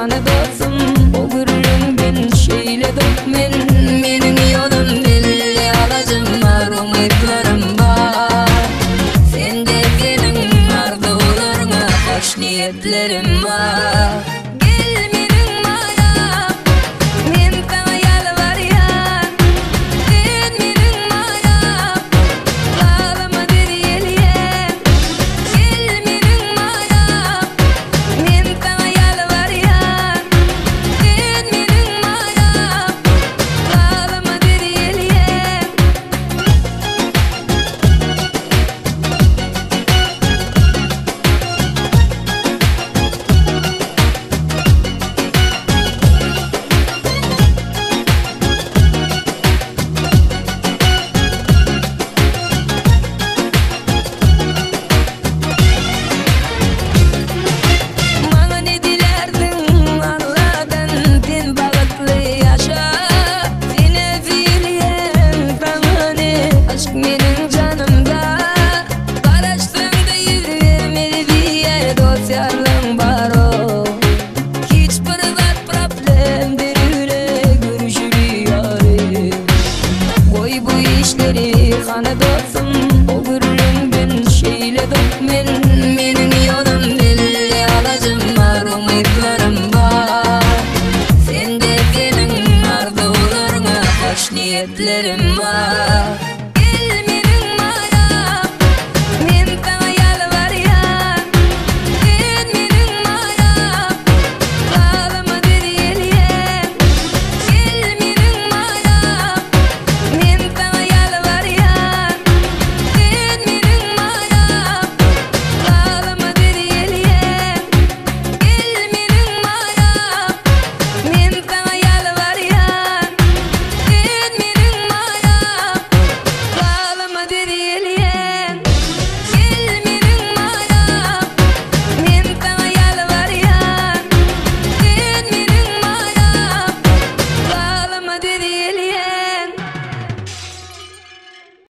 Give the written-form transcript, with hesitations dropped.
kanı dostum. O gürrüngün şeyle dokmen. Menin yolum belli alacım marum etlerim var. Sen de senin ardı olurma hoş niyetlerim var. Menin canımda karıştığımda yüz vermeli bir yer dosyarlığım var o. Hiç pırvat problem derüle görüşülüyor. Koy bu işleri kanı dostum. O gürrüngün şeyle dokmen.